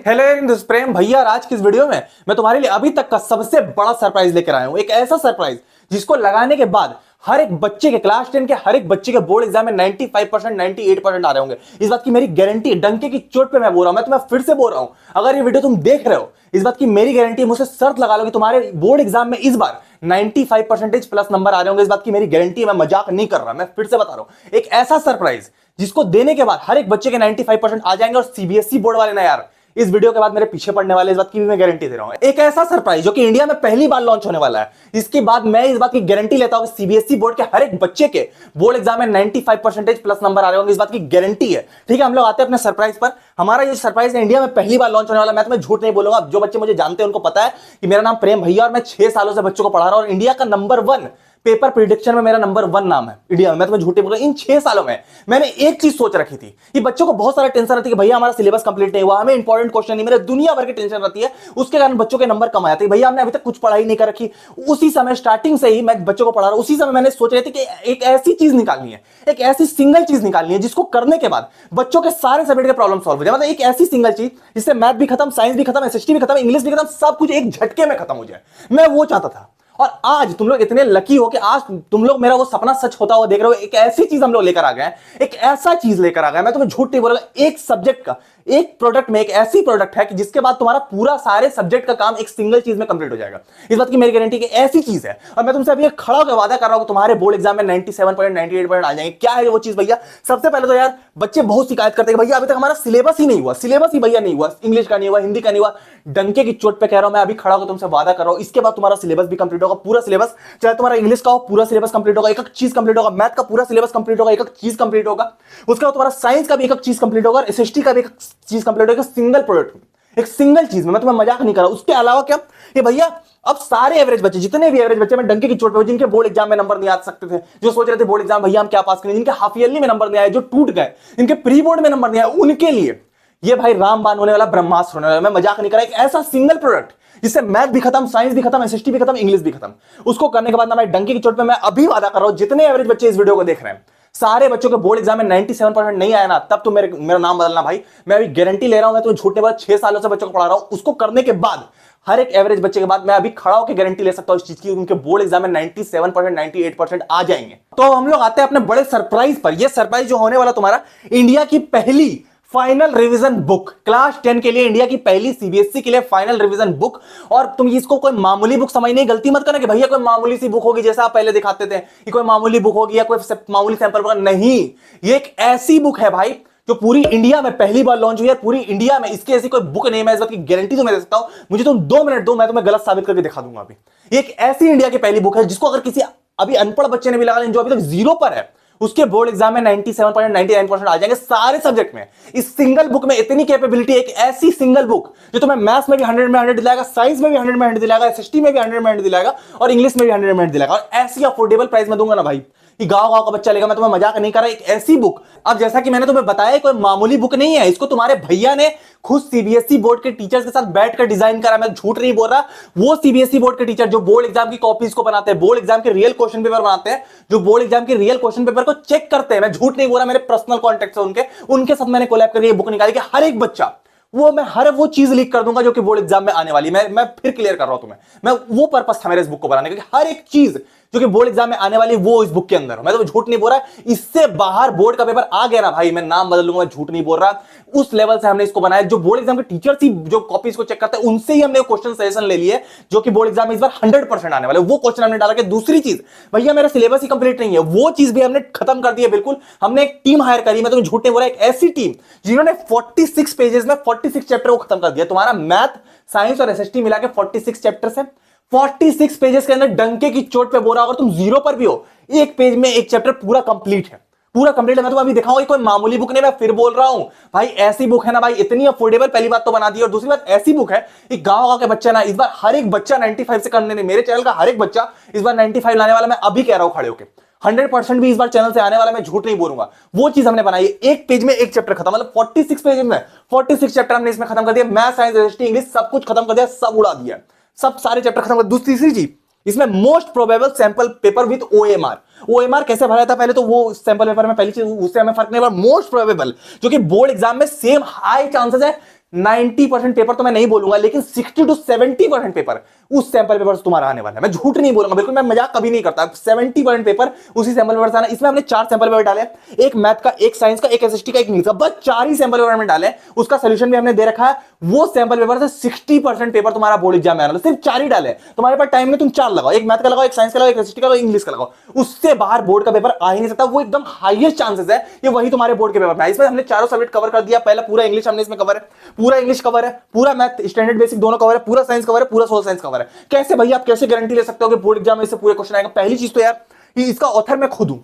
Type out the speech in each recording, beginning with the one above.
Hello this प्रेम भैया, आज की इस वीडियो में मैं तुम्हारे लिए अभी तक का सबसे बड़ा सरप्राइज लेकर आया हूं। एक ऐसा सरप्राइज जिसको लगाने के बाद हर एक बच्चे के क्लास 10 के हर एक बच्चे के बोर्ड एग्जाम में 95% 98% आ रहे होंगे। इस बात की मेरी गारंटी, डंके की चोट पे मैं बोल रहा हूं। मैं तुम्हें फिर से बोल रहा हूं, अगर ये वीडियो तुम देख रहे हो, इस बात की मेरी गारंटी, मुझसे शर्त लगा लो कि तुम्हारे बोर्ड एग्जाम में इस बार 95% प्लस नंबर आ रहे होंगे। इस बात की मेरी गारंटी, मैं मजाक नहीं कर रहा, मैं फिर से बता रहा हूं। एक ऐसा सरप्राइज जिसको देने के बाद हर एक बच्चे के 95% आ जाएंगे। और सीबीएसई बोर्ड वाले ना यार, इस वीडियो के बाद मेरे पीछे पड़ने वाले, इस बात की भी मैं गारंटी दे रहा हूं। एक ऐसा सरप्राइज जो कि इंडिया में पहली बार लॉन्च होने वाला है। इसके बाद मैं इस बात की गारंटी लेता हूं कि सीबीएसई बोर्ड के हर एक बच्चे के बोर्ड एग्जाम में 95% प्लस नंबर आ रहे होंगे। इस बात की गारंटी है। ठीक है, हम लोग आते हैं अपने सरप्राइज पर। हमारा ये सरप्राइज है इंडिया में पहली बार लॉन्च होने वाला। मैं तुम्हें झूठ नहीं बोलूंगा, जो बच्चे मुझे जानते हैं उनको पता है कि मेरा नाम प्रेम भैया और मैं 6 सालों से बच्चों को पढ़ा रहा हूं और इंडिया का नंबर 1 पेपर प्रिडिक्शन में मेरा नंबर 1 नाम है इंडिया में। मैं तुम्हें झूठे बोल रहा हूं, इन 6 सालों में मैंने एक चीज सोच रखी थी कि बच्चों को बहुत सारा टेंशन रहती है कि भैया हमारा सिलेबस कंप्लीट नहीं हुआ, हमें इंपॉर्टेंट क्वेश्चन नहीं, मेरे दुनिया भर की टेंशन रहती है। उसके कारण बच्चों के नंबर कम आते हैं। भैया हमने अभी तक कुछ पढ़ाई नहीं कर रखी। उसी समय स्टार्टिंग से ही मैं बच्चों को पढ़ा रहा हूं। उसी समय मैंने सोच रही थी कि एक ऐसी चीज निकालनी है, एक ऐसी सिंगल चीज निकालनी है जिसको करने के बाद बच्चों के सारे सब्जेक्ट के प्रॉब्लम सॉल्व हो जाए। मतलब एक ऐसी सिंगल चीज जिससे मैथ भी खत्म, साइंस भी खत्म, एसएसटी भी खत्म, इंग्लिश भी खत्म, सब कुछ एक झटके में खत्म हो जाए। मैं वो चाहता था। और आज तुम लोग इतने लकी हो कि आज तुम लोग मेरा वो सपना सच होता हुआ देख रहे हो। एक ऐसी चीज हम लोग लेकर आ गए हैं, एक ऐसा चीज लेकर आ गए। मैं तुम्हें झूठ नहीं बोलूंगा, एक सब्जेक्ट का, एक प्रोडक्ट में, एक ऐसी प्रोडक्ट है कि जिसके बाद तुम्हारा पूरा सारे सब्जेक्ट का काम एक सिंगल चीज में कंप्लीट हो जाएगा। इस बात की मेरी गारंटी कि ऐसी चीज है। और मैं तुमसे अभी खड़ा होकर वादा कर रहा हूं कि तुम्हारे बोर्ड एग्जाम में 97% 98% आ जाएंगे। क्या है वो चीज भैया? सबसे पहले तो यार बच्चे बहुत शिकायत करते हैं भैया अभी तक हमारा सिलेबस ही नहीं हुआ, सिलेबस ही भैया नहीं हुआ, इंग्लिश का नहीं हुआ, हिंदी का नहीं हुआ। डंके की चोट पे कह रहा हूं, मैं अभी खड़ा होकर तुमसे वादा कर रहा हूं, इसके बाद तुम्हारा सिलेबस भी कंप्लीट होगा, पूरा सिलेबस। चाहे तुम्हारा इंग्लिश का हो, पूरा सिलेबस कंप्लीट होगा, एक एक चीज कंप्लीट होगा। मैथ का पूरा सिलेबस कंप्लीट होगा, एक एक चीज कंप्लीट होगा। उसके बाद तुम्हारा साइंस का भी एक एक चीज कंप्लीट होगा और एसएसटी का भी एक चीज कंप्लीट होगा। सिंगल प्रोडक्ट में, एक सिंगल चीज में। मैं तुम्हें मजाक नहीं कर रहा। उसके अलावा क्या, ये भैया अब सारे एवरेज बच्चे, जितने भी एवरेज बच्चे, मैं डंके की चोट पे, जिनके बोर्ड एग्जाम में नंबर नहीं आ सकते थे, जो सोच रहे थे बोर्ड एग्जाम भैया हम क्या पास करें, जिनके हाफ ईयरली में नंबर नहीं आए, जो टूट गए, जिनके प्री बोर्ड में नंबर नहीं आए, उनके लिए ये भाई रामबाण होने वाला, ब्रह्मास्त्र होने वाला। मैं मजाक नहीं कर रहा। एक ऐसा सिंगल प्रोडक्ट जिससे मैथ भी खत्म, साइंस भी खत्म, एसएसटी भी खत्म, इंग्लिश भी खत्म। उसको करने के बाद ना मैं डंके की चोट पे, मैं अभी वादा कर रहा हूं, जितने एवरेज बच्चे इस वीडियो को देख रहे हैं, सारे बच्चों के बोर्ड एग्जाम में 97% नहीं आया ना, तब तो मेरा नाम बदलना भाई। मैं अभी गारंटी ले रहा हूं, मैं तो झूठने बाद 6 सालों से बच्चों को पढ़ा रहा हूं। उसको करने के बाद हर एक एवरेज बच्चे के बाद मैं अभी खड़ा होकर गारंटी ले सकता हूं इस चीज की, उनके बोर्ड एग्जाम में 97% 98% आ जाएंगे। तो हम लोग आते हैं अपने बड़े सरप्राइज पर। यह सरप्राइज जो होने वाला तुम्हारा इंडिया की पहली फाइनल रिवीजन बुक, क्लास 10 के लिए इंडिया की पहली सीबीएसई के लिए फाइनल रिवीजन बुक। और तुम इसको कोई मामूली बुक समझने की गलती मत करना कि भैया कोई मामूली सी बुक होगी जैसा आप पहले दिखाते थे कि कोई मामूली बुक होगी या कोई मामूली सैंपल बुक। नहीं, ये एक ऐसी बुक है भाई जो पूरी इंडिया में पहली बार लॉन्च हुई है। पूरी इंडिया में इसके ऐसी कोई बुक नहीं है। मैं इस बात की गारंटी तो मैं दे सकता हूं। मुझे तुम 2 मिनट दो, मैं तुम्हें गलत साबित करके दिखा दूंगा। अभी एक ऐसी इंडिया की पहली बुक है जिसको अगर किसी अभी अनपढ़ बच्चे ने भी लगा, जो अभी तक 0 पर है, उसके बोर्ड एग्जाम में 97% 99% आ जाएंगे सारे सब्जेक्ट में। इस सिंगल बुक में इतनी कैपेबिलिटी, एक ऐसी सिंगल बुक जो तुम्हें मैथ्स में भी 100 में 100 दिलाएगा, साइंस में भी 100 में 100 दिलाएगा, एसएसटी में भी 100 में 100 दिलाएगा और इंग्लिश में भी 100 में 100 दिलाएगा। और ऐसी अफोर्डेबल प्राइस में दूंगा ना भाई कि गांव गांव का बच्चा लेगा। मैं तुम्हें मजाक नहीं कर रहा। एक ऐसी बुक, अब जैसा कि मैंने तुम्हें बताया, कोई मामूली बुक नहीं है। इसको तुम्हारे भैया ने खुद सीबीएसई बोर्ड के टीचर्स के साथ बैठकर डिजाइन करा। मैं झूठ नहीं बोल रहा। वो सीबीएसई बोर्ड के टीचर जो बोर्ड एग्जाम की कॉपीज को बनाते हैं, बोर्ड एग्जाम के रियल क्वेश्चन पेपर बनाते हैं, जो बोर्ड एग्जाम के रियल क्वेश्चन पेपर को चेक करते हैं, मैं झूठ नहीं बोल रहा, मेरे पर्सनल कॉन्टेक्ट है उनके साथ मैंने कोलैब करके ये बुक निकाली कि हर एक बच्चा, मैं हर वो चीज लीक कर दूंगा जो कि बोर्ड एग्जाम में आने वाली। मैं फिर क्लियर कर रहा हूं तुम्हें, मैं वो पर्पस था मेरे इस बुक को बनाने का कि हर एक चीज जो कि बोर्ड एग्जाम में आने वाली वो इस बुक के अंदर हो। मैं तो झूठ नहीं बोल रहा। इससे बाहर बोर्ड का पेपर आ गया ना भाई, मैं नाम बदल लूंगा, मैं झूठ नहीं बोल रहा। उस लेवल से हमने इसको बनाया। जो बोर्ड एग्जाम के टीचर्स ही जो कॉपीज को चेक करते हैं, उनसे ही हमने क्वेश्चन सजेशन ले लिए जो कि बोर्ड एग्जाम में इस बार 100% आने वाले, वो क्वेश्चन हमने डाला। कि दूसरी चीज भैया मेरा सिलेबस ही कंप्लीट नहीं है, वो चीज भी हमने खत्म कर दी है बिल्कुल। हमने एक टीम हायर करी, मैं तो झूठ नहीं बोल रहा, एक ऐसी टीम जिन्होंने 46 पेजेस में 46 चैप्टर को खत्म कर दिया। तुम्हारा मैथ, साइंस और एसएसटी मिला के 46 चैप्टर्स है। 46 पेजेस के अंदर डंके की चोट पे बोल रहा, अगर तुम 0 पर भी हो, एक पेज में एक चैप्टर पूरा कंप्लीट है, पूरा कंप्लीट है। मैं तुम्हें अभी दिखाऊंगा, कोई मामूली बुक नहीं। मैं फिर बोल रहा हूं भाई, ऐसी बुक है ना भाई, इतनी अफोर्डेबल पहली बात तो बना दी। और दूसरी बात, ऐसी बुक है कि गांव के बच्चे ना, इस बार हर एक बच्चा 95 से करने नहीं, मेरे चैनल का हर एक बच्चा इस बार 95 लाने वाला। मैं अभी कह रहा हूं खड़े होकर, 100% भी इस बार चैनल से आने वाला। मैं झूठ नहीं बोलूंगा। वो चीज हमने बनाई है। एक पेज में एक चैप्टर खत्म, मतलब 46 पेज में 46 चैप्टर हमने इसमें खत्म कर दिया। मैथ, साइंस, एसएसटी, इंग्लिश सब कुछ खत्म कर दिया, सब उड़ा दिया, सब सारे चैप्टर खत्म कर। तीसरी चीज, इसमें most probable sample paper with OMR. OMR कैसे भरा था पहले तो वो सैंपल पेपर में, पहली चीज उससे हमें फर्क नहीं पड़ा। मोस्ट प्रोबेबल जो कि बोर्ड एग्जाम में सेम हाई चांसेस है 90% पेपर तो मैं नहीं बोलूंगा, लेकिन 60 to 70% पेपर उस सैंपल पेपर से तुम्हारा आने वाला है। मैं झूठ नहीं बोलूंगा, बिल्कुल मैं मजाक कभी नहीं करता। 70% पेपर उसी सैंपल पेपर से आना। इसमें हमने 4 सैंपल पेपर डाले, एक मैथ का, एक साइंस का, एक एसएसटी का, एक इंग्लिश का, बस 4 ही सैंपल पेपर में डाले। उसका सोल्यूशन भी हमने दे रखा है। वो सैंपल पेपर से 60% पेपर तुम्हारा बोर्ड एग्जाम में आने वाला, सिर्फ 4 ही डाले। तुम्हारे पास टाइम में तुम 4 लगाओ, एक मैथ का लगाओ, एक साइंस का लगाओ, एक एसएसटी का लगाओ, इंग्लिश का लगाओ। उससे बाहर बोर्ड का पेपर आ ही नहीं सकता। वो एकदम हाईएस्ट चांसेस है कि वही तुम्हारे बोर्ड के पेपर में आए। इसमें हमने चारों सब्जेक्ट कवर कर दिया। पहला पूरा इंग्लिश हमने इसमें कवर है, पूरा इंग्लिश कवर है, पूरा मैथ स्टैंडर्ड बेसिक दोनों कवर है, पूरा साइंस कवर है, पूरा सोशल साइंस कवर है। कैसे भैया आप कैसे गारंटी ले सकते हो कि बोर्ड एग्जाम में इससे पूरे क्वेश्चन आएगा? पहली चीज तो यार कि इसका ऑथर मैं खुद हूं,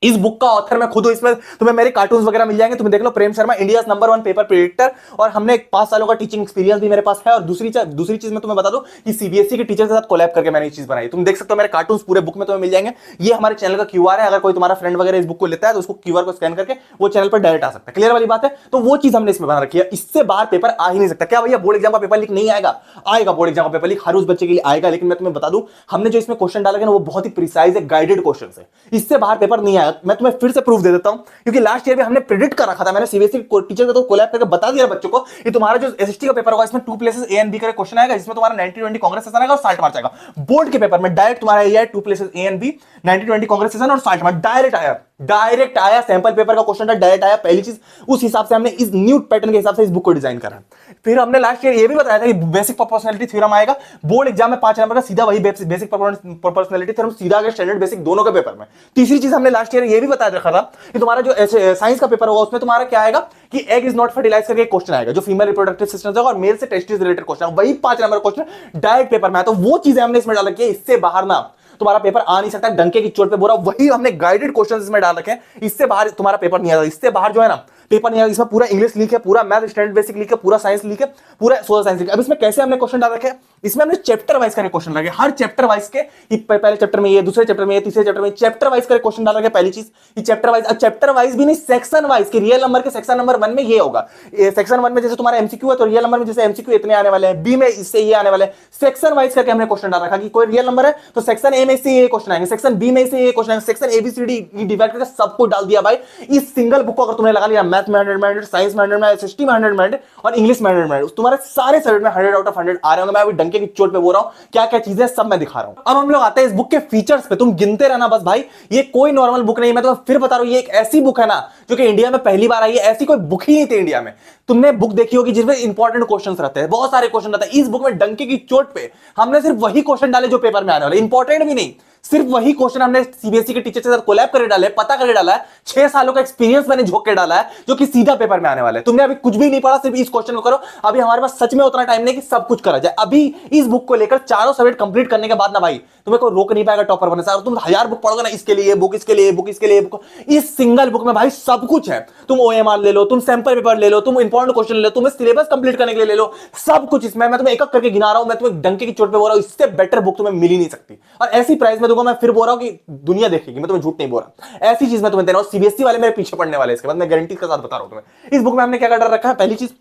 इस बुक का ऑथर मैं खुद हूं। इसमें तुम्हें मेरे कार्टून्स वगैरह मिल जाएंगे, तुम्हें देख लो, Prem Sharma India number 1 paper predictor. और हमने 5 सालों का टीचिंग एक्सपीरियंस भी मेरे पास है। और दूसरी चीज मैं तुम्हें बता दूं कि सीबीएसई के टीचर के साथ कोलैब करके मैंने ये चीज बनाई। तुम देख सकते हो मेरे कार्टून्स पूरे बुक में तुम्हें मिल जाएंगे। ये हमारे चैनल का क्यूआर है, अगर कोई तुम्हारा फ्रेंड वगैरह इस बुक को लेता है तो उसको क्यूआर को स्कैन करके वो चैनल पर डायरेक्ट आ सकता है। क्लियर वाली बात है? तो वो चीज हमने इसमें बना रखी है। इससे बाहर पेपर आ ही नहीं सकता। क्या भैया बोर्ड एग्जाम का पेपर लीक नहीं आएगा? आएगा, बोर्ड एग्जाम का पेपर लीक हर उस बच्चे के लिए आएगा। लेकिन मैं तुम्हें बता दूं, हमने जो इसमें क्वेश्चन डाले ना वो बहुत ही प्रिसाइज है, गाइडेड क्वेश्चन है। इससे बाहर पेपर नहीं आएगा। मैं तुम्हें फिर से प्रूफ दे देता हूं, क्योंकि लास्ट ईयर भी हमने प्रेडिक्ट कर रखा था। मैंने सीबीएसई टीचर को तो कोलैब करके बता दिया बच्चों को कि तुम्हारा जो एसएसटी का पेपर होगा इसमें 2 प्लेसेस ए एंड बी का क्वेश्चन आएगा, जिसमें तुम्हारा 90-20 कांग्रेस सेशन आएगा और 60 मार्क्स आएगा। बोर्ड के पेपर में डायरेक्ट तुम्हारा ये है 2 places A and B, 90-20 Congress session और 60 मार्क्स डायरेक्ट आया। सैंपल पेपर का क्वेश्चन डायरेक्ट आया। पहली चीज, उस हिसाब से हमने इस न्यू पैटर्न के हिसाब से इस बुक को डिजाइन करा। फिर हमने लास्ट ईयर ये भी बताया था कि बेसिक प्रोपोर्शनैलिटी थ्योरम आएगा बोर्ड एग्जाम में 5 नंबर का, सीधा वही बेसिक प्रोपोर्शनैलिटी थ्योरम सीधा गया स्टैंडर्ड बेसिक दोनों के पेपर में। तीसरी चीज हमने लास्ट ईयर ये भी बताया रखा था कि तुम्हारा जो साइंस का पेपर होगा उसमें तुम्हारा क्या आएगा कि एग इज नॉट फर्टिलाइज करके एक क्वेश्चन आएगा जो फीमेल रिप्रोडक्टिव सिस्टम से और मेल से टेस्टिस रिलेटेड क्वेश्चन, वही 5 नंबर क्वेश्चन डायरेक्ट पेपर में है। तो वो चीजें हमने इसमें डाल रखी है। इससे बाहर ना तुम्हारा पेपर आ नहीं सकता। डंके की चोट पे बोला, वही हमने गाइडेड क्वेश्चंस इसमें डाल रखे हैं। इससे बाहर तुम्हारा पेपर नहीं आता। इससे बाहर जो है ना पेपर नहीं आता। इसमें पूरा इंग्लिश लिख है, पूरा मैथ स्टैंडर्ड बेसिक लिख है, पूरा साइंस लिख है, पूरा सोशल साइंस लिख है। अब इसमें कैसे हमने क्वेश्चन डाल रखे हैं, इसमें हमने चैप्टर वाइज करके क्वेश्चन डाले। हर चैप्टर वाइज के पहले चैप्टर में ये, दूसरे चैप्टर में ये, तीसरे चैप्टर में चैप्टर वाइज करके क्वेश्चन डाल रखे। पहली चीज ये चैप्टर वाइज। चैप्टर वाइज भी नहीं, सेक्शन वाइज के रियल नंबर के सेक्शन नंबर 1 में ये होगा। सेक्शन 1 में जैसे तुम्हारा एमसीक्यू है तो रियल नंबर में जैसे एमसीक्यू इतने आने वाले हैं, बी में इससे ये आने वाले हैं। सेक्शन वाइज करके हमने क्वेश्चन डाल रखा कि कोई रियल नंबर है तो सेक्शन ए में से ये क्वेश्चन आएंगे, सेक्शन बी में से ये क्वेश्चन आएंगे, सेक्शन एबीसीडी डिवाइड करके सब कुछ डाल दिया भाई। इस सिंगल बुक को अगर तुमने लगा लिया, मैथ में 100, साइंस में 100, एसएसटी में 100 और इंग्लिश में 100, तुम्हारे सारे सब्जेक्ट में 100 आउट ऑफ 100 आ रहे होंगे। मैं अभी डंके की चोट पे बोल रहा हूं, क्या क्या चीजें सब मैं दिखा रहा हूं। अब हम लोग आते हैं इस बुक के फीचर्स पे। तुम गिनते रहना बस भाई, ये कोई नॉर्मल बुक नहीं। मैं तुम्हें फिर बता रहा हूं, ये एक ऐसी बुक है ना जो कि इंडिया में पहली बार आई है। ऐसी कोई बुक ही नहीं थी इंडिया में। तुमने बुक देखी होगी जिसमें इंपॉर्टेंट क्वेश्चंस रहते हैं, बहुत सारे क्वेश्चन रहते हैं। इस बुक में डंके की चोट पे हमने सिर्फ वही क्वेश्चन डाले जो पेपर में आने वाले, इंपॉर्टेंट भी नहीं, सिर्फ वही क्वेश्चन हमने सीबीएसई के टीचर के साथ कोलैब करके डाले, पता करके डाला है। 6 सालों का एक्सपीरियंस मैंने झोंक के डाला है जो कि सीधा पेपर में आने वाला है। तुमने अभी कुछ भी नहीं पढ़ा, सिर्फ इस क्वेश्चन को करो। अभी हमारे पास सच में उतना टाइम नहीं कि सब कुछ करा जाए। अभी इस बुक को लेकर चारों सब्जेक्ट कंप्लीट करने के बाद ना भाई तुम्हें कोई रोक नहीं पाएगा टॉपर बनने से। और तुम 1000 बुक पढ़ोगे ना, इसके लिए बुक, इसके लिए बुक, इसके लिए बुक, इस सिंगल बुक में भाई सब कुछ है। तुम ओएमआर ले लो, तुम सैंपल पेपर ले लो, तुम इंपॉर्टेंट क्वेश्चन ले लो, तुम्हें सिलेबस कंप्लीट करने के लिए ले लो, सब कुछ इसमें। मैं तुम्हें एक एक करके गिना रहा हूं। मैं तुम्हें डंके की चोट पे बोल रहा हूं, इससे बेटर बुक तुम्हें मिल ही नहीं सकती। और ऐसी प्राइस में दूंगा। मैं फिर बोल रहा हूं कि दुनिया देखेगी, मैं तुम्हें झूठ नहीं बोल रहा। ऐसी चीज मैं तुम्हें दे रहा हूं। सीबीएसई वाले मेरे पीछे पड़ने वाले, इसके बाद मैं गारंटी के साथ बता रहा हूं तुम्हें। इस बुक में हमने क्या कर रखा है, पहली चीज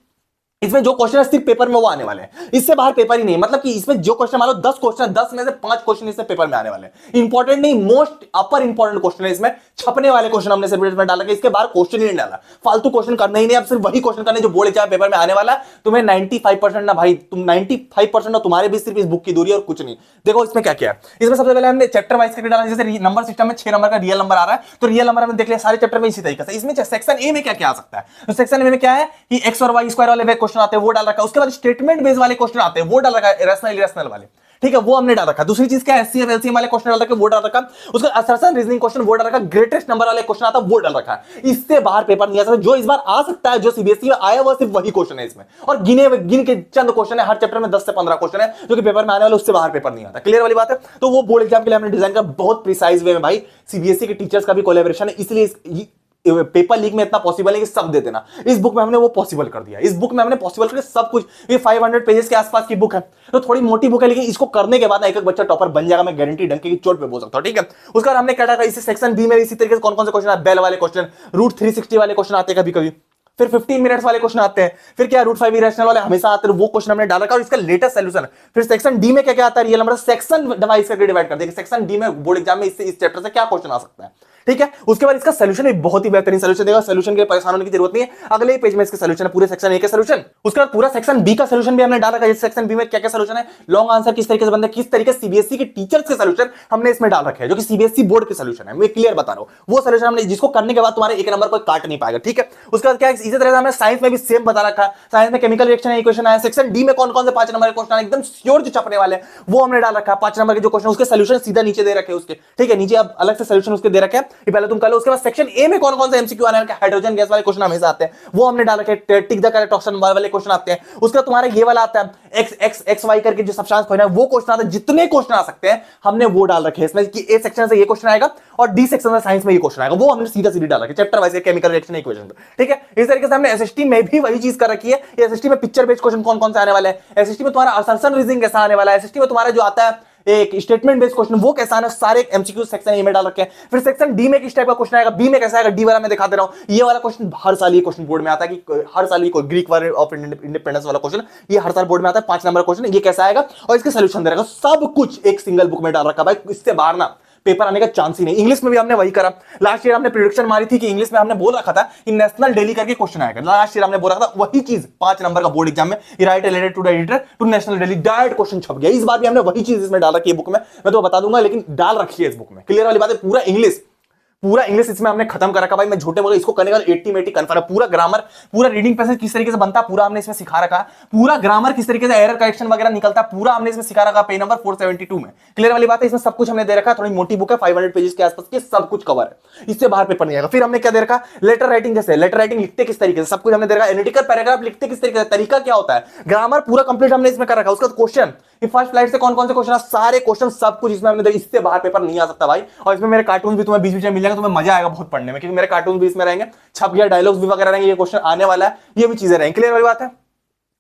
इसमें जो क्वेश्चन है सिर्फ पेपर में वो आने वाले हैं। इससे बाहर पेपर ही नहीं। मतलब कि इसमें जो क्वेश्चन मान लो 10 क्वेश्चन, 10 में से 5 क्वेश्चन इसमें पेपर में आने वाले हैं। इंपॉर्टेंट नहीं, मोस्ट अपर इंपॉर्टेंट क्वेश्चन है इसमें। छपने वाले क्वेश्चन हमने सिर्फ इसमें डाला कि इसके बाहर क्वेश्चन ही नहीं डाला। फालतू क्वेश्चन करना ही नहीं। अब सिर्फ वही क्वेश्चन करने जो बोर्ड एग्जाम पेपर में आने वाला है। तुम्हें 95% ना भाई, तुम 95% ना तुम्हारे भी सिर्फ इस बुक की दूरी और कुछ नहीं। देखो इसमें क्या क्या है। इसमें सबसे पहले हमने चैप्टर वाइज करके डाला। जैसे नंबर सिस्टम में 6 नंबर का रियल नंबर आ रहा है तो रियल नंबर हमने देख लिया सारे चैप्टर में इसी तरीके से। इसमें सेक्शन ए में क्या क्या आ सकता है, तो सेक्शन ए में क्या है कि एक्स और वाई स्क्वायर वाले क्वेश्चन आते हैं, वो डाल रखा है। उसके बाद स्टेटमेंट बेस वाले क्वेश्चन आते हैं, वो डाल रखा है, रैशनल इरैशनल वाले, ठीक है, वो हमने डाल रखा। दूसरी चीज क्या है, एचसीएफ एलसीएम वाले क्वेश्चन डाल रखा, वो डाल रखा। उसका असर्शन रीजनिंग क्वेश्चन वो डाल रखा। ग्रेटेस्ट नंबर वाले क्वेश्चन आता है वो डाल रखा है। इससे बाहर पेपर नहीं आ सकता। जो इस बार आ सकता है, जो सीबीएसई में आया वो सिर्फ वही क्वेश्चन है इसमें। और गिन के चंद क्वेश्चन है। हर चैप्टर में 10 से 15 क्वेश्चन है जो कि पेपर में आने वाले, उससे बाहर पेपर नहीं आता। क्लियर वाली बात है। तो वो बोर्ड एग्जाम के लिए हमने डिजाइन किया बहुत प्रिसाइज वे में भाई। सीबीएसई के टीचर्स का भी कोलैबोरेशन है, इसलिए पेपर लीक में इतना पॉसिबल है कि सब दे देना। इस बुक में हमने वो पॉसिबल कर दिया। इस बुक में हमने पॉसिबल करके सब कुछ। ये 500 पेजेस के आसपास की बुक है तो थोड़ी मोटी बुक है, लेकिन इसको करने के बाद एक एक बच्चा टॉपर बन जाएगा। मैं गारंटी डंके की चोट पे बोल सकता हूं, ठीक है। उसका हमने क्या कहा, इसी सेक्शन बी में इसी तरीके से कौन कौन से क्वेश्चन आते हैं, बेल वाले क्वेश्चन, रूट 360 वाले क्वेश्चन आते हैं कभी कभी, फिर 15 मिनट्स वाले क्वेश्चन आते हैं, फिर क्या रूट 5 इरेशनल वाले हमेशा आते हैं, वो क्वेश्चन हमने डाला और इसका लेटेस्ट सॉल्यूशन। फिर सेक्शन डी में क्या क्या आता है, रियल नंबर सेक्शन डिवाइड करके डिवाइड कर देंगे। सेक्शन डी में बोर्ड एग्जाम में इससे इस चैप्टर से क्या क्वेश्चन आ सकता है, ठीक है। उसके बाद इसका सोल्यूशन भी बहुत ही बेहतरीन सोल्यूशन देगा, सोल्यूशन के लिए परेशान होने की जरूरत नहीं है, अगले ही पेज में इसके सोल्यूशन है, पूरे सेक्शन ए के सोल्यूशन। उसके बाद पूरा सेक्शन बी का सोल्यूशन भी हमने डाल रखा है। सेक्शन बी में क्या क्या सोल्यूशन है, लॉन्ग आंसर किस तरीके से बनते हैं, किस तरीके से सीबीएसई के टीचर्स के सोल्यूशन हमने इसमें डाल रखे हैं, जो कि सीबीएसई बोर्ड के सोल्यूशन है, मैं क्लियर बता रहा हूं। वो सोल्यूशन हमने जिसको करने के बाद तुम्हारे एक नंबर को काट नहीं पाएगा, ठीक है। उसके बाद क्या इसी तरह से हमने साइंस में भी सेम बता रखा है। साइंस में केमिकल रिएक्शन है, इक्वेशन है। सेक्शन डी में कौन कौन से 5 नंबर के क्वेश्चन है एकदम श्योर जो छपने वाले हैं वो हमने डाल रखा है। 5 नंबर के जो क्वेश्चन उसके सोल्यूशन सीधा नीचे दे रखे हैं उसके, ठीक है। नीचे अब अलग से सोल्यूशन उसके दे रखे हैं, ये पहले तुम कर लो। उसके बाद सेक्शन ए में कौन कौन से एमसीक्यू आने वाले, हाइड्रोजन गैस वाले क्वेश्चन हमेशा आते हैं, वो हमने डाल रखे हैं। टिक द करेक्ट ऑप्शन वाले क्वेश्चन आते हैं। उसका तुम्हारा ये वाला आता है एक्स एक्स एक्स वाई करके जो सब्सटेंस खोजना है वो क्वेश्चन आता है। जितने क्वेश्चन आ सकते हैं हमने वो डाल रखे हैं इसमें कि ए सेक्शन से ये क्वेश्चन आएगा और डी सेक्शन से साइंस में ये क्वेश्चन आएगा, वो हमने सीधा सीधा डाल रखे chapter wise chemical reaction equation, ठीक है। इस तरीके से हमने एसएसटी में भी वही चीज कर रखी है। एसएसटी में पिक्चर बेस्ड क्वेश्चन कौन कौन से आने वाले हैं, एसएसटी में तुम्हारा असर्शन रीजनिंग कैसा आने वाला है, एसएसटी में तुम्हारा जो आता है एक स्टेटमेंट बेस्ड क्वेश्चन वो कैसा है, सारे एमसीक्यू सेक्शन ए में डाल रखे हैं। फिर सेक्शन डी में किस टाइप का क्वेश्चन आएगा, बी में कैसा आएगा, डी वाला मैं दिखा दे रहा हूं। ये वाला क्वेश्चन हर साल ये क्वेश्चन बोर्ड में आता है कि हर साल ये ग्रीक वार ऑफ इंडिपेंडेंस वाला क्वेश्चन ये हर साल बोर्ड में आता है। 5 नंबर क्वेश्चन ये कैसा आएगा और इसके सोल्यूशन दे रखा, सब कुछ एक सिंगल बुक में डाल रखा भाई। इससे बाहर ना पेपर आने का चांस ही नहीं। इंग्लिश में भी हमने वही करा। लास्ट ईयर हमने प्रेडिक्शन मारी थी कि इंग्लिश में हमने बोल रखा था कि नेशनल डेली करके क्वेश्चन आएगा। लास्ट ईयर हमने बोल रखा था वही चीज 5 नंबर का बोर्ड एग्जाम में, right related to the editor to national daily direct question छप गया। इस बार भी हमने वही चीज इसमें डाल रखी है बुक में, मैं तो बता दूंगा, लेकिन डाल रखी है इस बुक में। क्लियर वाली बात है। पूरा इंग्लिश इसमें हमने खत्म कर रखा भाई। मैं झूठे बोला इसको करने का 80 में 80 कन्फर्म है। पूरा ग्रामर, पूरा रीडिंग पैसेज किस तरीके से बनता है पूरा हमने इसमें सिखा रखा है। पूरा ग्रामर किस तरीके से एरर करेक्शन वगैरह निकलता है पूरा हमने इसमें सिखा रखा पेज नंबर 472 में। क्लियर वाली बात है। इसमें सब कुछ हमने दे रखा है। थोड़ी मोटी बुक है, 500 पेजेस के आसपास की, सब कुछ कवर है, इससे बाहर पेपर नहीं आएगा। फिर हमने क्या दे रखा, लेटर राइटिंग, जैसे लेटर राइटिंग लिखते किस तरीके से सब कुछ हमने दे रखा है। एनालिटिकल पैराग्राफ लिखते किस तरीके से, तरीका क्या होता है, ग्रामर पूरा कंप्लीट हमने इसमें कर रखा है। उसका क्वेश्चन फर्स्ट फ्लाइट से कौन कौन से क्वेश्चन, सारे क्वेश्चन सब कुछ इसमें हमने देखा। इससे बाहर पेपर नहीं आ सकता भाई। और इसमें मेरे कार्टून भी तुम्हें बीच बीच में मिल जाएंगे, तुम्हें मजा आएगा बहुत पढ़ने में, क्योंकि मेरे कार्टून भी इसमें रहेंगे, छप गया डायलॉग्स भी वगैरह रहेंगे, ये क्वेश्चन आने वाला है, ये भी चीजें रहेंगी। क्लियर वाली बात है।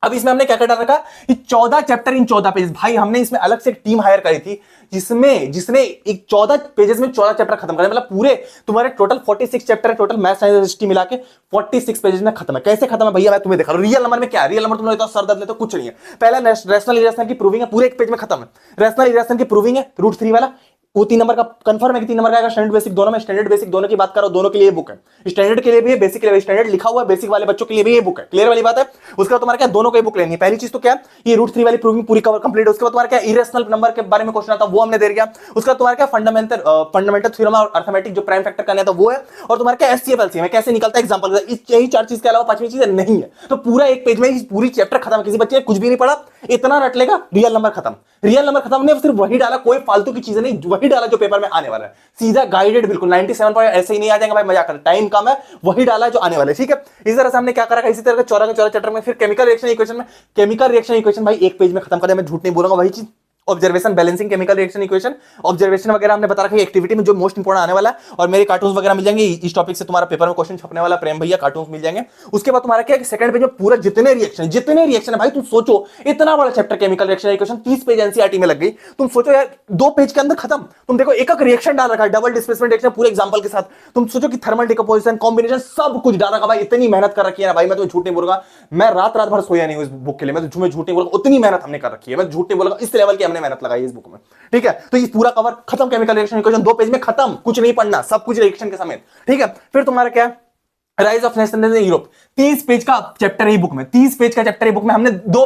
अब इसमें हमने क्या क्या डाल रखा कि 14 चैप्टर इन 14 पेज। भाई हमने इसमें अलग से एक टीम हायर करी थी जिसने एक 14 पेजेस में 14 चैप्टर खत्म करे, मतलब पूरे तुम्हारे टोटल 46 चैप्टर है, टोटल मैथ्स साइंस हिस्ट्री मिला के 46 पेजेस में खत्म है। कैसे खत्म है भैया मैं तुम्हें दिखा रहा हूं। रियल नंबर में क्या है, रियल नंबर तुम लोग तो सर दर्द लेते हो, कुछ नहीं है। पहला रैशनल इरेशनल की प्रूविंग है, पूरे एक पेज में खत्म है। रैशनल इरेशनल की प्रूविंग है, रूट 3 वाला, वो 3 नंबर का कंफर्म है कि 3 नंबर का आएगा। स्टैंडर्ड बेसिक दोनों में, स्टैंडर्ड बेसिक दोनों की बात करो, दोनों के लिए बुक है। स्टैंडर्ड के लिए भी है, बेसिक के लिए भी। स्टैंडर्ड लिखा हुआ है, बेसिक वाले बच्चों के लिए भी ये बुक है। क्लियर वाली बात है। उसके बाद तुम्हारा क्या, दोनों को बुक लेनी है। पहली चीज तो क्या, ये रूट 3 वाली प्रूविंग पूरी कवर कंप्लीट है। उसके बाद तुम्हारा क्या, इरेशनल नंबर के बारे में क्वेश्चन आता है, वो हमने दे दिया। उसका तुम्हारा क्या, फंडामेंटल थ्योरम और अर्थमेटिक जो प्राइम फैक्टर करना है तो वो है। और तुम्हारा क्या, एचसीएफ एलसीएम है, कैसे निकलता है एग्जांपल। यही 4 चीज के अलावा 5वीं चीज नहीं है। तो पूरा एक पेज में पूरी चैप्टर खत्म। किसी बच्चे ने कुछ भी नहीं पढ़ा, इतना रट लेगा, रियल नंबर खत्म। रियल नंबर खत्म ने सिर्फ वही डाला, कोई फालतू की चीजें नहीं, वही डाला जो पेपर में आने वाला है। सीधा गाइडेड, बिल्कुल 97 पॉइंट ऐसे ही नहीं आ जाएंगे भाई, मजाक कर, टाइम कम है, वही डाला है जो आने वाला है, ठीक है। इस तरह से हमने क्या करा, इसी तरह 14 के 14 चैप्टर में। फिर केमिकल रिएक्शन इक्वेशन में, केमिकल रिएक्शन इक्वेशन भाई एक पेज में खत्म कर दिया, मैं झूठ नहीं बोलूंगा, वही चीज। Observation, balancing, chemical reaction equation, observation वगैरह हमने बता रखा है एक्टिविटी में जो मोस्ट इंपोर्टेंट आने वाला है। और मेरे कार्टून्स वगैरह मिल जाएंगे इस टॉपिक से, तुम्हारा पेपर में क्वेश्चन छपने वाला, प्रेम भैया कार्टून्स मिल जाएंगे। उसके बाद तुम्हारा क्या, सेकंड पेज में पूरा जितने रिएक्शन है भाई, तुम सोचो इतना बड़ा chapter chemical reaction equation 30 page NCERT में लग गई। तुम सोचो यार 2 पेज के अंदर खत्म। तुम देखो एक रिएक्शन डाल रखा है, डबल डिस्प्लेसमेंट रिएक्शन पूरे एग्जांपल के साथ। तुम सोचो कि थर्मल डिकम्पोजिशन, कॉम्बिनेशन, सब कुछ डाल रखा भाई। इतनी मेहनत कर रखी है ना भाई, मैं तो झूठ नहीं बोलूंगा, मैं रात भर सोया नहीं हूं इस बुक के लिए, मैं तो झूठ नहीं बोलूंगा, उतनी मेहनत हमने कर रखी है, मैं झूठ नहीं बोलूंगा, इस लेवल की हमने मेहनत लगाई इस बुक में, ठीक है। तो ये पूरा कवर खत्म, केमिकल रिएक्शन इक्वेशन 2 पेज में खत्म, कुछ नहीं पढ़ना, सब कुछ रिएक्शन के समेत, ठीक है। फिर तुम्हारा क्या, rise of nationalism in Europe, 30 page का चैप्टर है बुक में, 30 पेज का चैप्टर है बुक में, हमने 2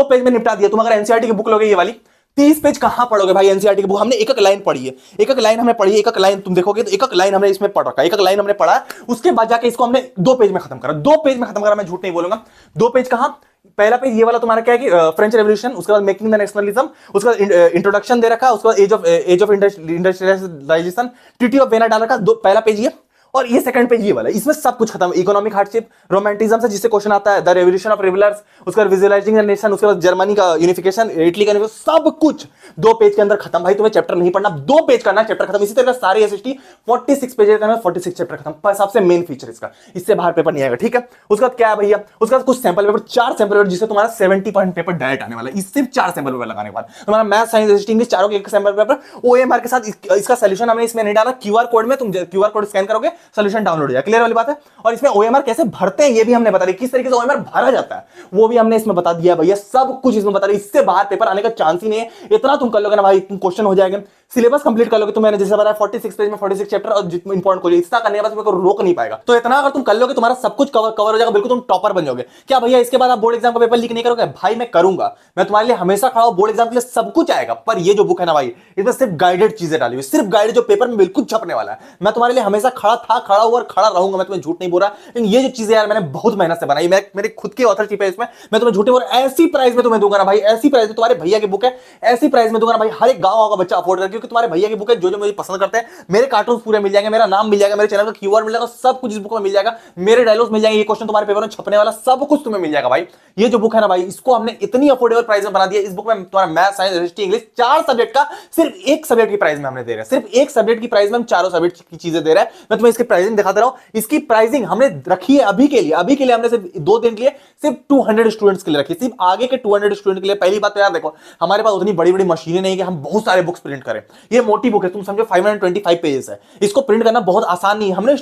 पेज में निपटा दिया। तुम अगर एनसीईआरटी की बुक लोगे ये वाली, 30 पेज कहां पढ़ोगे भाई एनसीईआरटी की बुक। हमने एक लाइन पढ़ी है, एक लाइन हमने पढ़ी है, एक लाइन तुम देखोगे तो एक लाइन हमने इसमें पढ़ रखा है, एक लाइन हमने पढ़ा, उसके बाद जाके इसको हमने 2 पेज में खत्म करा, 2 पेज में खत्म करा, मैं झूठ नहीं बोलूंगा। 2 पेज कहां, पहला पेज ये वाला तुम्हारा क्या है कि फ्रेंच रेवोल्यूशन, उसके बाद मेकिंग द नेशनलिज्म, उसके बाद इंट्रोडक्शन दे रखा है, उसके बाद age of industrialisation, treaty of Vienna डाल रखा, पहला पेज ये। और ये सेकंड पेज ये वाला, इसमें सब कुछ खत्म। इकोनॉमिक हार्डशिप, रोमांटिज्म से जिससे क्वेश्चन आता है, द रेवोल्यूशन ऑफ रिबलर्स, उसके बाद विजुअलाइजिंग द नेशन, उसके बाद जर्मनी का यूनिफिकेशन, इटली का सब कुछ 2 पेज के अंदर खत्म। भाई तुम्हें चैप्टर नहीं पढ़ना, 2 पेज करना, चैप्टर खत्म। इसी तरह सारे एसएसटी 46 पेज का, 46 चैप्टर खत्म। सबसे मेन फीचर इसका, इससे बाहर पेपर नहीं आएगा, ठीक है। उसके बाद क्या है भैया, उसके बाद कुछ सैंपल पेपर, 4 सैंपल पेपर, जिससे तुम्हारा 70 पॉइंट पेपर डायरेक्ट आने वाला है। इससे 4 सैंपल पेपर लगाने के बाद तुम्हारा मैथ, साइंस, हिस्ट्री, इंग्लिश चारों के एक सैंपल पेपर ओएमआर के साथ। इसका सोल्यूशन हमने इसमें नहीं डाला, क्यूआर कोड में तुम क्यूआर कोड स्कैन करोगे, सोल्यूशन डाउनलोड। क्लियर वाली बात है। और इसमें ओएमआर कैसे भरते हैं ये भी हमने बता दिया, किस तरीके से ओएमआर भरा जाता है वो भी हमने इसमें बता दिया भैया, सब कुछ इसमें बता दिया। इससे बाहर पेपर आने का चांस ही नहीं है। इतना तुम कर लोगे ना भाई, तुम क्वेश्चन हो जाएंगे सिलेबस कंप्लीट कर लोगे तो मैंने जैसे बताया 46 पेज में 46 चैप्टर और इंपॉर्टेंट को इतना करने के बाद तुम्हें रोक नहीं पाएगा। तो इतना अगर तुम कर लोगे तुम्हारा सब कुछ कवर हो जाएगा, बिल्कुल तुम टॉपर बन जाओगे। क्या भैया इसके बाद आप बोर्ड एग्जाम का पेपर लीक नहीं करोगे? भाई मैं करूंगा, मैं तुम्हारे लिए हमेशा खड़ा हूं, बोर्ड एग्जाम के लिए सब कुछ आएगा। पर ये जो बुक है ना भाई, इसमें सिर्फ गाइडेड चीजें डाली हुई, सिर्फ गाइड जो पेपर में बिल्कुल छपने वाला है। मैं तुम्हारे लिए हमेशा खड़ा था, खड़ा हुआ और खड़ा रहूंगा, मैं तुम्हें झूठ नहीं बोल रहा। लेकिन ये जो चीजें यार मैंने बहुत मेहनत से बनाई, मैं मेरे खुद की ऑथरशिप है इसमें, मैं तुम्हें झूठ नहीं बोल रहा। ऐसी प्राइस में तुम्हें दूंगा ना भाई, ऐसी प्राइस में, तुम्हारे भैया की बुक है, ऐसी प्राइस में दूंगा ना भाई, हर एक गांव का बच्चा अफोर्ड कर, क्योंकि तुम्हारे भैया की बुक है, जो जो मुझे पसंद करते हैं, मेरे कार्टून पूरे मिल जाएंगे, मेरा नाम मिल जाएगा, मेरे चैनल का कीवर्ड मिल जाएगा, सब कुछ इस बुक में मिल जाएगा, मेरे डायलॉग्स मिल जाएंगे, ये क्वेश्चन तुम्हारे पेपर में छपने वाला, सब कुछ तुम्हें मिल जाएगा भाई। ये जो बुक है ना भाई, इसको हमने इतनी अफोर्डेबल प्राइस में बना दिया। इस बुक में तुम्हारा math, science, history, English, 4 subject का सिर्फ एक सब्जेक्ट की प्राइस में हमने दे रहे हैं, सिर्फ एक सब्जेक्ट की प्राइस में हम चारों सब्जेक्ट की चीजें दे रहे हैं। मैं तुम्हें इसकी प्राइसिंग दिखाता रहा हूं। इसकी प्राइसिंग हमने रखी है अभी के लिए हमने सिर्फ 2 दिन के लिए सिर्फ 200 स्टूडेंट्स के लिए रखी, सिर्फ आगे के 200 स्टूडेंट के लिए। पहली बात तो यार देखो, हमारे पास उतनी बड़ी बड़ी मशीनें नहीं कि हम बहुत सारे बुक्स प्रिंट करें। ये मोटी बुक है, तुम समझो 525 पेजेस है, इसको प्रिंट करना बहुत आसान नहीं है। हमने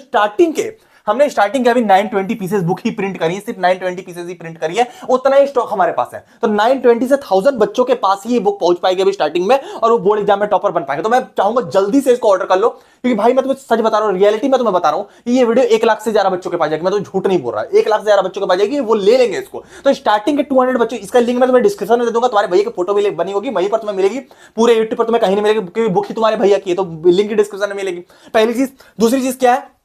स्टार्टिंग के अभी 920 पीसेस बुक ही प्रिंट करी है, सिर्फ 920 पीसेस ही प्रिंट करी है, उतना ही स्टॉक हमारे पास है। तो 920 से 1000 बच्चों के पास ही ये बुक पहुंच पाएगी अभी स्टार्टिंग में, और वो बोर्ड एग्जाम में टॉपर बन पाएगा। तो मैं चाहूंगा जल्दी से इसको ऑर्डर कर लो, क्योंकि भाई मैं तुम्हें सच बता रहा हूं, रियलिटी में तुम्हें बता रहा हूं कि ये वीडियो 1 लाख से ज्यादा बच्चों के पास जाएगी। मैं तो झूठ नहीं बोल रहा, 1 लाख से ज्यादा बच्चों के पास जाएगी, वो ले लेंगे इसको। तो स्टार्टिंग के 200 बच्चों, इसका लिंक मैं तुम्हें डिस्क्रिप्शन में दे दूंगा, तुम्हारे भैया की फोटो भी बनी होगी, वहीं पर तुम्हें मिलेगी, पूरे यूट्यूब पर तुम्हें कहीं नहीं मिलेगी, क्योंकि बुक ही तुम्हारे भैया की है, तो लिंक डिस्क्रिप्शन में मिलेगी। पहली चीज। दूसरी चीज क्या है,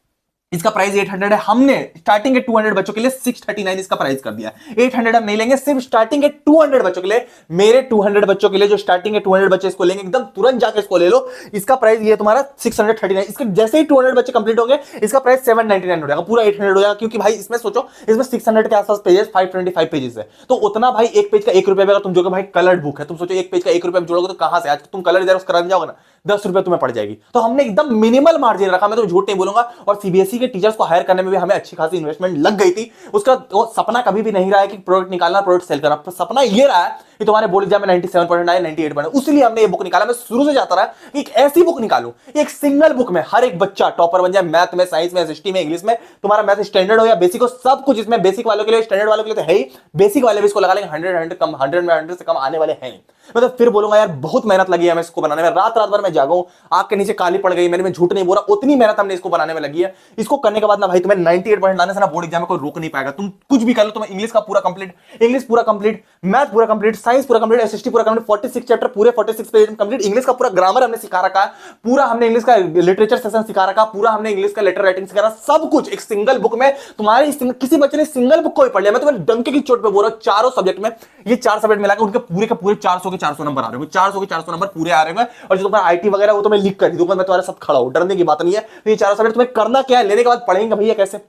इसका प्राइस 800 है। हमने स्टार्टिंग के 200 बच्चों के लिए 639 इसका प्राइस कर दिया। 800 हम नहीं लेंगे, सिर्फ स्टार्टिंग के 200 बच्चों के लिए, मेरे 200 बच्चों के लिए, जो स्टार्टिंग के 200 बच्चे इसको लेंगे, एकदम तुरंत जाके इसको ले लो। इसका प्राइस ये तुम्हारा 639। इसके जैसे ही 200 बच्चे कंप्लीट होंगे, इसका प्राइस 799 हो जाएगा, पूरा 800 हो जाएगा। क्योंकि भाई इसमें सोचो, इसमें 600 के आसपास पेजेस, 525 पेजेस है, तो उतना भाई एक पेज का 1 रुपए अगर तुम जोगे, भाई कलर्ड बुक है, तुम सोचो एक पेज का 1 रुपए जोड़ोगे तो कहां से, आज तुम कलर जेरोक्स कराने जाओगे ना 10 रुपए तुम्हें पड़ जाएगी। तो हमने एकदम मिनिमल मार्जिन रखा, मैं तो झूठ नहीं बोलूंगा। और सीबीएसई के टीचर्स को हायर करने में भी हमें अच्छी खासी इन्वेस्टमेंट लग गई थी। उसका सपना कभी भी नहीं रहा है कि प्रोडक्ट निकालना, प्रोडक्ट सेल करना, सपना ये रहा है कि तुम्हारे बोर्ड एग्जाम में 97% आए, 98 बने। उसलिए हमने ये बुक निकाला। मैं शुरू से चाहता रहा कि एक ऐसी बुक निकालूं, एक सिंगल बुक में हर एक बच्चा टॉपर बन जाए, मैथ में, साइंस में, हिस्ट्री में, इंग्लिश में। तुम्हारा मैथ स्टैंडर्ड हो या बेसिक हो, सब कुछ इसमें, बेसिक वालों के लिए, स्टैंडर्ड वालों के लिए तो है ही, बेसिक वाले भी इसको लगा लेंगे। 100 से कम आने वाले हैं। मैं तो फिर बोलूंगा यार, बहुत मेहनत लगी है हमें इसको बनाने में, रात भर मैं जागा हूं, आंख के नीचे काली पड़ गई मैंने, मैं झूठ नहीं बोल रहा, उतनी मेहनत हमने इसको बनाने में लगी है। इसको करने के बाद ना भाई, तुम्हें 98% लाने से ना बोर्ड एग्जाम में कोई रोक नहीं पाएगा। तुम कुछ भी कर लो, तुम्हें इंग्लिश का पूरा कंप्लीट, इंग्लिश पूरा कंप्लीट, मैथ पूरा कंप्लीट, साइंस पूरा कंप्लीट, एसएसटी पूरा कंप्लीट, 46 चैप्टर पूरे 46 पेज में कंप्लीट, इंग्लिश का पूरा ग्रामर हमने सिखा रखा है, पूरा हमने इंग्लिश का लिटरेचर सेशन सिखा रखा, पूरा हमने इंग्लिश का लेटर राइटिंग सिखा रहा, सब कुछ एक सिंगल बुक में। तुम्हारे किसी बच्चे ने सिंगल बुक को ही पढ़ लिया, मैं तुम्हें डंके की चोट पे बोल रहा हूं, चारों सब्जेक्ट में, ये 4 सब्जेक्ट मिलाकर उनके पूरे के पूरे 400 के 400 नंबर आ रहे हैं, 400 के 400 नंबर पूरे आ रहे हैं। और जो तुम्हारा आईटी वगैरह वो तो मैं लिख कर दूंगा, मैं तुम्हारे साथ खड़ा हूं, डरने की बात नहीं है। तो ये 400 सब्जेक्ट तुम्हें करना क्या है, लेने के बाद पढ़ेंगे भैया कैसे,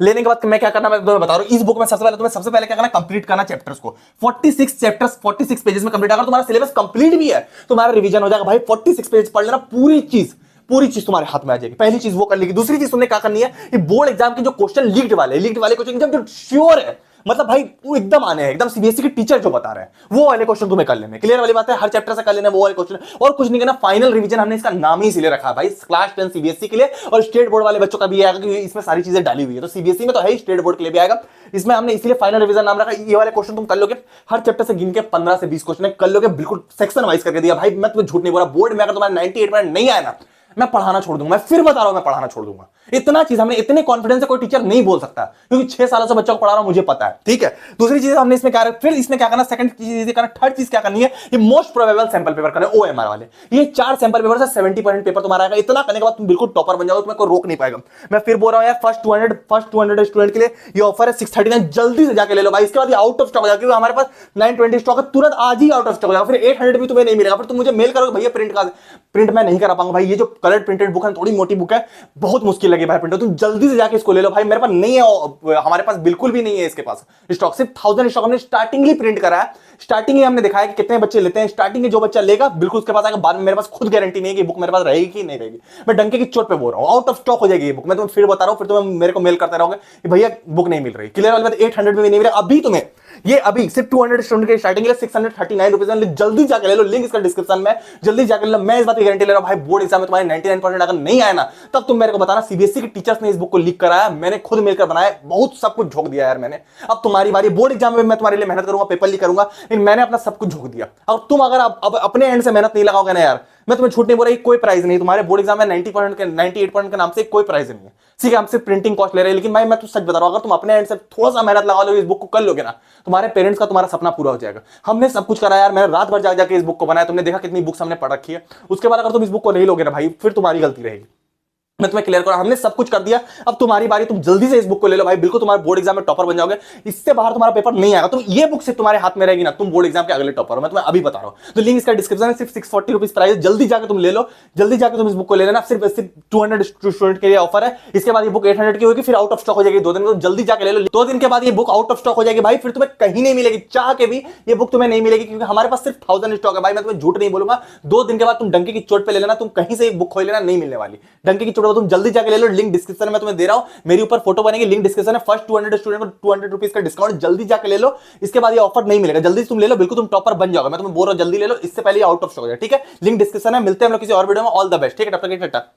लेने के बाद मैं क्या करना, मैं तुम्हें बता रहा हूं। इस बुक में सबसे पहले क्या करना, कंप्लीट करना चैप्टर्स को, 46 चैप्टर्स 46 पेजेस में कंप्लीट। अगर तुम्हारा सिलेबस कंप्लीट भी है, तुम्हारा रिवीजन हो जाएगा भाई। 46 पेज पढ़ लेना, पूरी चीज तुम्हारे हाथ में आ जाएगी। पहली चीज वो कर लेगी। दूसरी चीज तुमने क्या करनी है, ये बोर्ड एग्जाम के जो क्वेश्चन लीक्ड वाले क्वेश्चन एकदम जो श्योर है, मतलब भाई वो एकदम आने हैं, एकदम सीबीएसई के टीचर जो बता रहे हैं, वो वाले क्वेश्चन तुम्हें कर लेने। क्लियर वाली बात है, हर चैप्टर से कर लेना वो वाले क्वेश्चन, और कुछ नहीं करना। फाइनल रिवीजन हमने इसका नाम ही इसीलिए रखा है भाई, क्लास 10 सीबीएसई के लिए, और स्टेट बोर्ड वाले बच्चों का भी आएगा, क्योंकि इसमें सारी चीजें डाली हुई है। तो सीबीएसई में तो है ही, स्टेट बोर्ड के लिए भी आएगा। इसमें हमने इसलिए फाइनल रिवीजन नाम रखा। ये वाले क्वेश्चन तुम कर लोगे, हर चैप्टर से गिन के 15 से 20 क्वेश्चन कर लोगे, बिल्कुल सेक्शन वाइज करके दिया भाई। मैं तुम्हें झूठ नहीं बोल रहा, बोर्ड में अगर तुम्हारा 98% नहीं आया ना, मैं पढ़ाना छोड़ दूंगा। मैं फिर बता रहा हूं, मैं पढ़ाना छोड़ दूंगा। इतना चीज हमने, इतने कॉन्फिडेंस से कोई टीचर नहीं बोल सकता, क्योंकि 6 सालों से बच्चों को पढ़ा रहा हूं, मुझे पता है। ठीक है, दूसरी चीज हमने इसमें क्या, फिर इसमें क्या करना, सेकंड चीज करना, थर्ड चीज क्या करनी है, ये मोस्ट प्रोबेबल सैंपल पेपर करना, ओएमआर वाले। ये 4 सैंपल पेपर से 70% पेपर तुम्हारा आएगा। इतना करने के बाद तुम बिल्कुल टॉपर बन जाओगे, तुम्हें कोई रोक नहीं पाएगा। मैं फिर बोल रहा हूं यार, फर्स्ट 200 स्टूडेंट के लिए ये ऑफर है 639, जल्दी से जाके ले लो भाई। इसके बाद ये आउट ऑफ स्टॉक हो जाएगा, क्योंकि हमारे पास 920 स्टॉक है, तुरंत आज ही आउट ऑफ स्टॉक हो जाएगा। फिर 800 भी तुम्हें नहीं मिलेगा। फिर तुम मुझे मेल करोगे, भैया प्रिंट मैं नहीं करा पाऊंगा भाई, ये जो कलर प्रिंटेड बुक है थोड़ी मोटी बुक है, बहुत मुश्किल लगी भाई प्रिंट। तुम जल्दी से जाके इसको ले लो भाई, मेरे पास नहीं है, हमारे पास बिल्कुल भी नहीं है इसके पास स्टॉक। सिर्फ 1000 स्टॉक हमने स्टार्टिंग ही प्रिंट करा है, स्टार्टिंग ही हमने दिखाया कि कितने बच्चे लेते हैं। स्टार्टिंग में जो बच्चा लेगा बिल्कुल उसके पास आएगा, बाद में मेरे पास खुद गारंटी नहीं है कि बुक मेरे पास रहेगी कि नहीं रहेगी। मैं डंके की चोट पे बोल रहा हूं, आउट ऑफ स्टॉक हो जाएगी ये बुक। मैं तुम्हें फिर बता रहा हूं, फिर तुम मेरे को मेल करते रहोगे कि भैया बुक नहीं मिल रही। क्लियर वाली बात, 800 में भी नहीं मिल रहा अभी तुम्हें। ये अभी सिर्फ 200 स्टूडेंट के स्टार्टिंग के लिए 639 रुपीज में, जल्दी जाके ले लो, लिंक इसका डिस्क्रिप्शन में, जल्दी जाके ले लो। मैं इस बात की गारंटी ले रहा हूं भाई, बोर्ड एग्जाम में तुम्हारे 99% अगर नहीं आया ना, तब तुम मेरे को बताना। सीबीएसई के टीचर्स ने इस बुक को लीक कराया, मैंने खुद मिलकर बनाया, बहुत सब कुछ झोंक दिया यार मैंने। अब तुम्हारी बारी, बोर्ड एग्जाम में मैं तुम्हारे लिए मेहनत करूंगा, पेपर लीक करूंगा, लेकिन मैंने अपना सब कुछ झोंक दिया। अब तुम अगर अब अपने एंड से मेहनत नहीं लगाओगे ना यार, मैं तुम्हें झूठ नहीं बोल रहा, कोई प्राइस नहीं तुम्हारे बोर्ड एग्जाम में 90% के 98% के नाम से कोई प्राइस नहीं है। ठीक है, हमसे प्रिंटिंग कॉस्ट ले रहे हैं, लेकिन मैं तो सच बता रहा हूं, अगर तुम अपने एंड से थोड़ा सा मेहनत लगा लो, इस बुक को कर लोगे ना, तुम्हारे पेरेंट्स का तुम्हारा सपना पूरा हो जाएगा। हमने सब कुछ करा यार, मैंने रात भर जाके इस बुक को बनाया, तुमने देखा कितनी बुक्स हमने पढ़ रखी है। उसके बाद अगर तुम इस बुक को नहीं लोगे ना भाई, फिर तुम्हारी गलती रहेगी। मैं तुम्हें क्लियर करा, हमने सब कुछ कर दिया, अब तुम्हारी बारी, तुम जल्दी से इस बुक को ले लो भाई, बिल्कुल तुम्हारे बोर्ड एग्जाम में टॉपर बन जाओगे। इससे बाहर तुम्हारा पेपर नहीं आएगा, तुम ये बुक सिर्फ तुम्हारे हाथ में रहेगी ना, तुम बोर्ड एग्जाम के अगले टॉपर हो, मैं तुम्हें अभी बता रहा हूं। तो लिंक इसका डिस्क्रिप्शन में, सिर्फ 640 रुपीज प्राइस, जल्दी जाकर तुम ले लो, जल्दी जाकर तुम इस बुक को ले लेना। सिर्फ 200 स्टूडेंट के लिए ऑफर है, इसके बाद ये बुक 800 की होगी, फिर आउट ऑफ स्टॉक हो जाएगी 2 दिन में, तो जल्दी जाकर ले लो। 2 दिन के बाद ये बुक आउट ऑफ स्टॉक हो जाएगी भाई, फिर तुम्हें कहीं नहीं मिलेगी, चाह के भी ये बुक तुम्हें नहीं मिलेगी, क्योंकि हमारे पास सिर्फ 1000 स्टॉक है भाई। मैं तुम्हें झूठ नहीं बोलूंगा, 2 दिन के बाद तुम डंके की चोट पे ले लेना, तुम कहीं से बुक खोल लेना, नहीं मिलने वाली डंके की चोट, तुम जल्दी जाकर ले लो। लिंक डिस्क्रिप्शन में तुम्हें दे रहा हूं, मेरे ऊपर फोटो बनेगी, लिंक डिस्क्रिप्शन में। फर्स्ट 200 स्टूडेंट को 200 रुपीज का डिस्काउंट, जल्दी जाके ले लो, इसके बाद ये ऑफर नहीं मिलेगा, जल्दी तुम ले लो, बिल्कुल तुम टॉपर बन जाओगे। मैं तुम्हें बोल रहा हूं जल्दी ले लो, इससे पहले आउट ऑफ स्टॉक हो जाए। ठीक है, लिंक डिस्क्रिप्शन में, मिलते हैं हम लोग किसी और वीडियो में। ऑल द बेस्ट, ठीक है, तब तक।